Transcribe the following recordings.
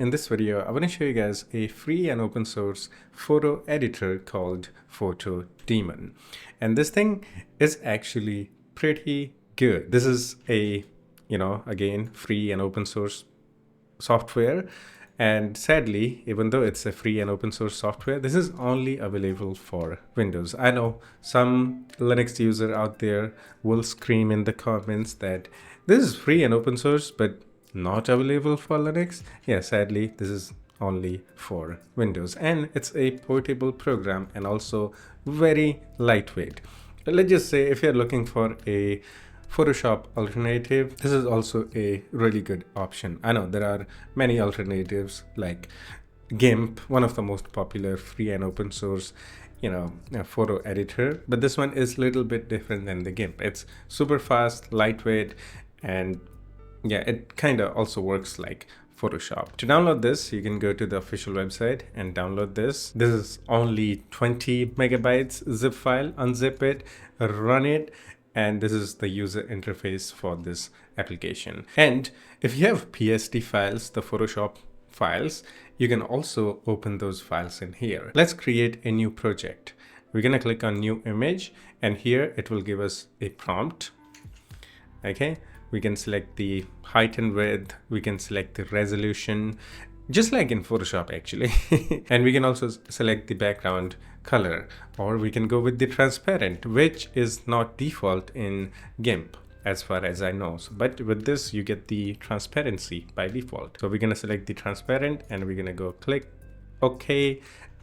In this video, I want to show you guys a free and open source photo editor called PhotoDemon. And this thing is actually pretty good. This is a, again, free and open source software. And sadly, even though it's a free and open source software, this is only available for Windows. I know some Linux user out there will scream in the comments that this is free and open source, but not available for Linux. Yeah, sadly, this is only for Windows, and it's a portable program and also very lightweight. Let's just say if you're looking for a Photoshop alternative, this is also a really good option. I know there are many alternatives like GIMP, one of the most popular free and open source photo editor, but this one is a little bit different than the GIMP. It's super fast, lightweight, and yeah, it kind of also works like Photoshop. To download this, you can go to the official website and download this. This is only 20 megabytes zip file. Unzip it, run it, and this is the user interface for this application. And if you have PSD files, the Photoshop files, you can also open those files in here. Let's create a new project. We're gonna click on new image, and here it will give us a prompt. Okay, we can select the height and width, we can select the resolution, just like in Photoshop actually. And we can also select the background color, or we can go with the transparent, which is not default in GIMP as far as I know. But with this, you get the transparency by default. So we're gonna select the transparent and we're gonna go click OK,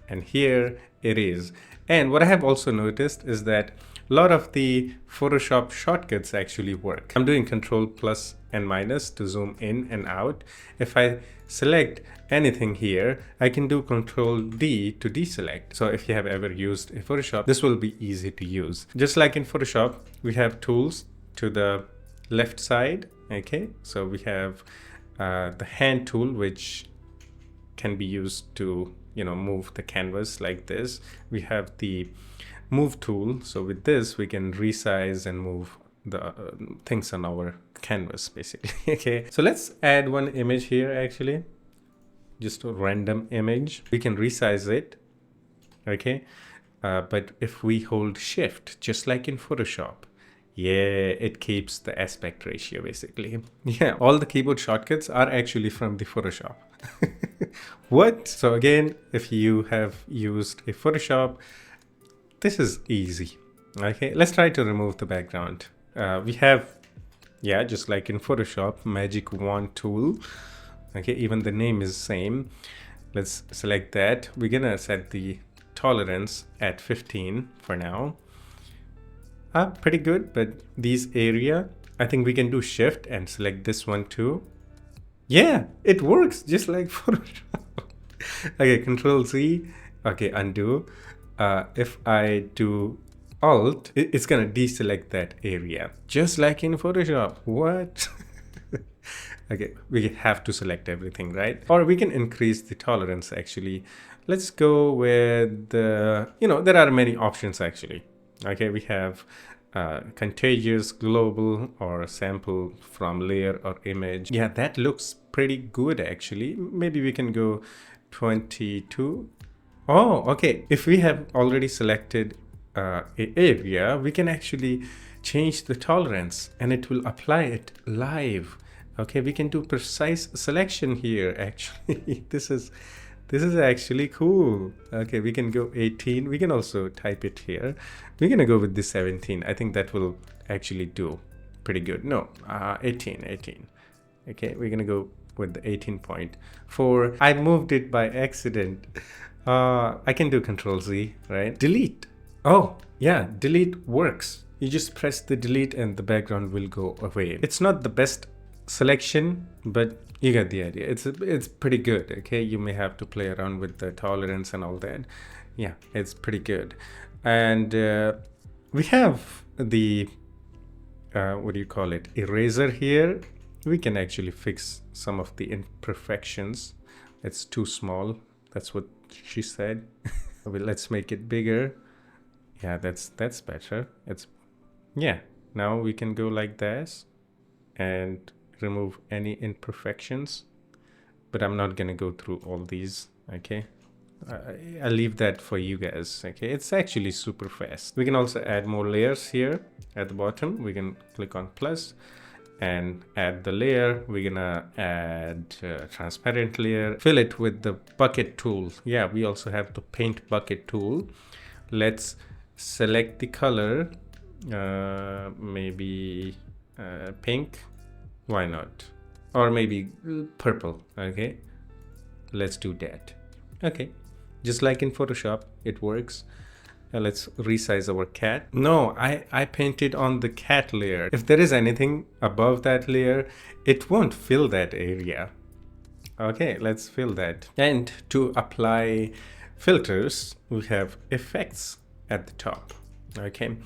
and here it is. And what I have also noticed is that a lot of the Photoshop shortcuts actually work. I'm doing Control plus and minus to zoom in and out. If I select anything here, I can do Control D to deselect. So if you have ever used a Photoshop, this will be easy to use. Just like in Photoshop, we have tools to the left side. Okay, so we have the hand tool, which can be used to move the canvas like this. We have the move tool, so with this we can resize and move the things on our canvas basically. Okay, so let's add one image here, actually just a random image. We can resize it. Okay, but if we hold shift, just like in Photoshop, yeah, it keeps the aspect ratio basically. Yeah, all the keyboard shortcuts are actually from the Photoshop. What? So again, if you have used a Photoshop, this is easy. Okay, let's try to remove the background. We have, yeah, just like in Photoshop, magic wand tool. Okay, even the name is same. Let's select that. We're gonna set the tolerance at 15 for now. Pretty good, but these area, I think we can do shift and select this one too. Yeah, it works just like Photoshop. Okay, Control Z. Okay, undo. If I do Alt, it's gonna deselect that area, just like in Photoshop. What? Okay, we have to select everything, right? Or we can increase the tolerance actually. Let's go with the, there are many options actually. Okay, we have contagious, global, or sample from layer or image. Yeah, that looks pretty good actually. Maybe we can go 22. Oh, okay. If we have already selected an area, we can actually change the tolerance and it will apply it live. Okay, we can do precise selection here actually. This is actually cool. Okay, we can go 18. We can also type it here. We're gonna go with the 17. I think that will actually do pretty good. No, 18. Okay, we're gonna go with the 18.4. I moved it by accident. I can do Control Z, right? Delete. Oh, yeah, delete works. You just press the delete and the background will go away. It's not the best selection, but you get the idea. It's pretty good. Okay, you may have to play around with the tolerance and all that. Yeah, it's pretty good. And we have the what do you call it, eraser here. We can actually fix some of the imperfections. It's too small. That's what she said. Well, let's make it bigger. Yeah, that's better. Yeah, now we can go like this and remove any imperfections. but I'm not gonna go through all these. Okay, I'll leave that for you guys. Okay, it's actually super fast. We can also add more layers here at the bottom. We can click on plus and add the layer. We're gonna add transparent layer, fill it with the bucket tool. Yeah, we also have the paint bucket tool. Let's select the color, maybe pink, why not, or maybe purple. Okay, let's do that. Okay, just like in Photoshop, it works. Let's resize our cat. No, I painted on the cat layer. If there is anything above that layer, it won't fill that area. Okay, let's fill that. And to apply filters, we have effects at the top. Okay,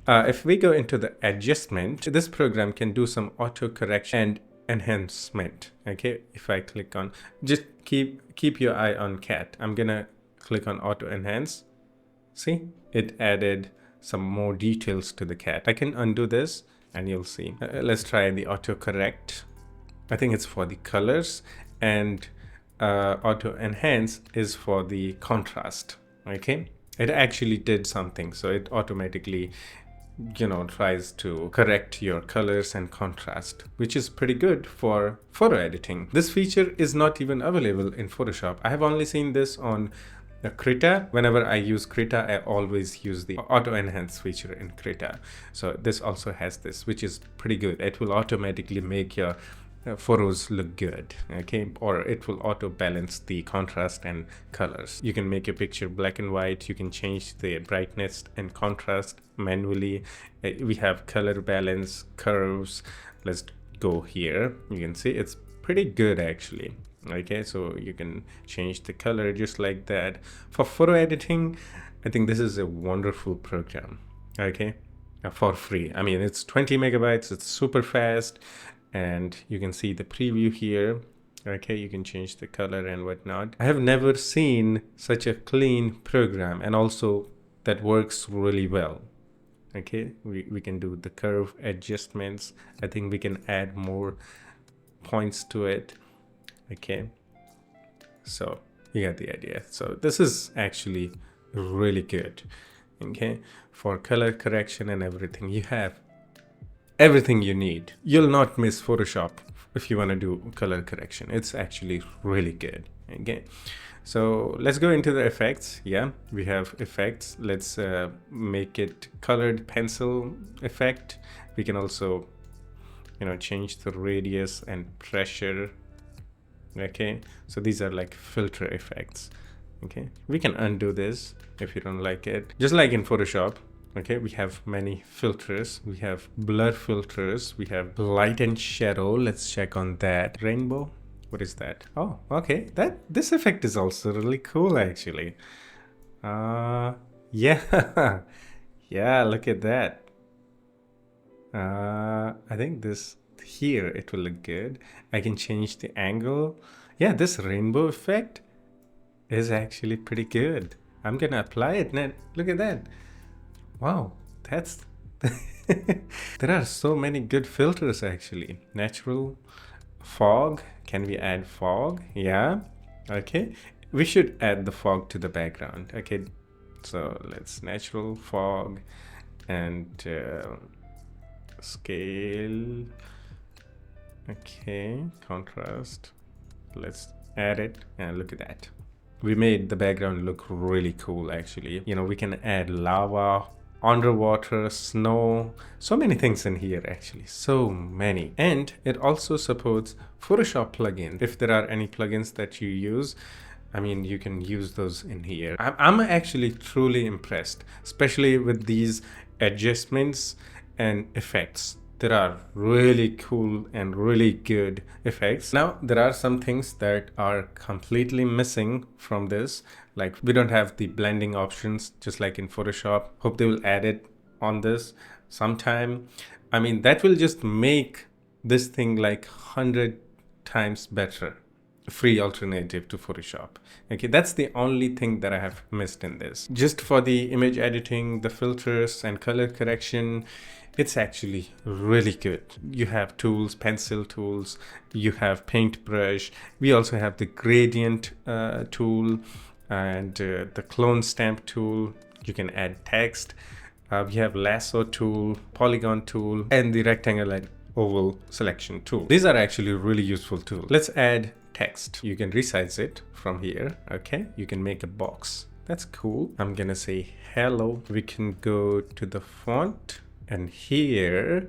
if we go into the adjustment, this program can do some auto correction and enhancement. Okay, if I click on, just keep your eye on cat. I'm gonna click on auto enhance. See, it added some more details to the cat. I can undo this and you'll see. Let's try the auto correct. I think it's for the colors, and auto enhance is for the contrast. Okay, it actually did something, so it automatically, you know, tries to correct your colors and contrast, which is pretty good for photo editing. This feature is not even available in Photoshop. I have only seen this on Krita. Whenever I use Krita, I always use the auto enhance feature in Krita. So this also has this, which is pretty good. It will automatically make your photos look good. Okay, or it will auto balance the contrast and colors. You can make your picture black and white. You can change the brightness and contrast manually. We have color balance, curves. Let's go here. You can see it's pretty good actually. Okay, so you can change the color just like that. For photo editing, I think this is a wonderful program. Okay, for free. I mean, it's 20 megabytes, it's super fast, and you can see the preview here. Okay, you can change the color and whatnot. I have never seen such a clean program, and also that works really well. Okay, we can do the curve adjustments. I think we can add more points to it. Okay, so you got the idea. So this is actually really good. Okay, for color correction and everything, you have everything you need. You'll not miss Photoshop if you want to do color correction. It's actually really good. Okay, so let's go into the effects. Yeah, we have effects. Let's make it colored pencil effect. We can also, you know, change the radius and pressure. Okay, so these are like filter effects. Okay, we can undo this if you don't like it, just like in Photoshop. Okay, we have many filters. We have blur filters, we have light and shadow. Let's check on that. Rainbow, what is that? Oh, okay, this effect is also really cool actually. Yeah. Yeah, look at that. I think this here it will look good. I can change the angle. Yeah, this rainbow effect is actually pretty good. I'm gonna apply it now. Look at that. Wow, that's there are so many good filters actually. Natural fog, can we add fog? Yeah, okay, we should add the fog to the background. Okay, so let's natural fog and scale. Okay, contrast, let's add it, and look at that. We made the background look really cool actually. You know, we can add lava, underwater, snow, so many things in here actually, so many. And it also supports Photoshop plugins. If there are any plugins that you use, I mean, you can use those in here. I'm actually truly impressed, especially with these adjustments and effects. There are really cool and really good effects. Now, there are some things that are completely missing from this. Like, we don't have the blending options, just like in Photoshop. Hope they will add it on this sometime. I mean, that will just make this thing like 100 times better. Free alternative to Photoshop. Okay, that's the only thing that I have missed in this. Just for the image editing, the filters and color correction, it's actually really good. You have tools, pencil tools, you have paintbrush. We also have the gradient tool and the clone stamp tool. You can add text. We have lasso tool, polygon tool, and the rectangle and oval selection tool. These are actually really useful tools. Let's add text. You can resize it from here. Okay, you can make a box. That's cool. I'm gonna say hello. We can go to the font, and here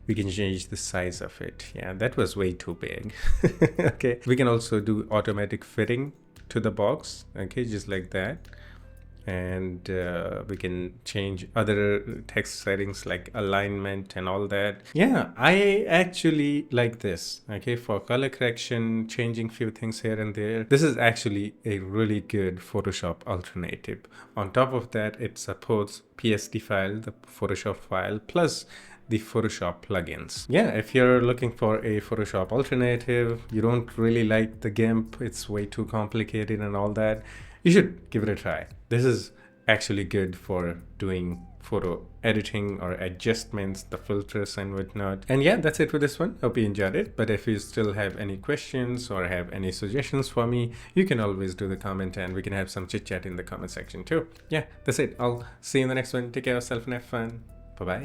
we can change the size of it. Yeah, that was way too big. Okay, we can also do automatic fitting to the box. Okay, just like that. And we can change other text settings like alignment and all that. Yeah, I actually like this. Okay, for color correction, changing few things here and there. This is actually a really good Photoshop alternative. On top of that, it supports PSD file, the Photoshop file, plus the Photoshop plugins. Yeah, if you're looking for a Photoshop alternative, you don't really like the GIMP, it's way too complicated and all that, you should give it a try. This is actually good for doing photo editing or adjustments, the filters and whatnot. And yeah, that's it for this one. Hope you enjoyed it. But if you still have any questions or have any suggestions for me, you can always do the comment and we can have some chit chat in the comment section too. Yeah, that's it. I'll see you in the next one. Take care of yourself and have fun. Bye-bye.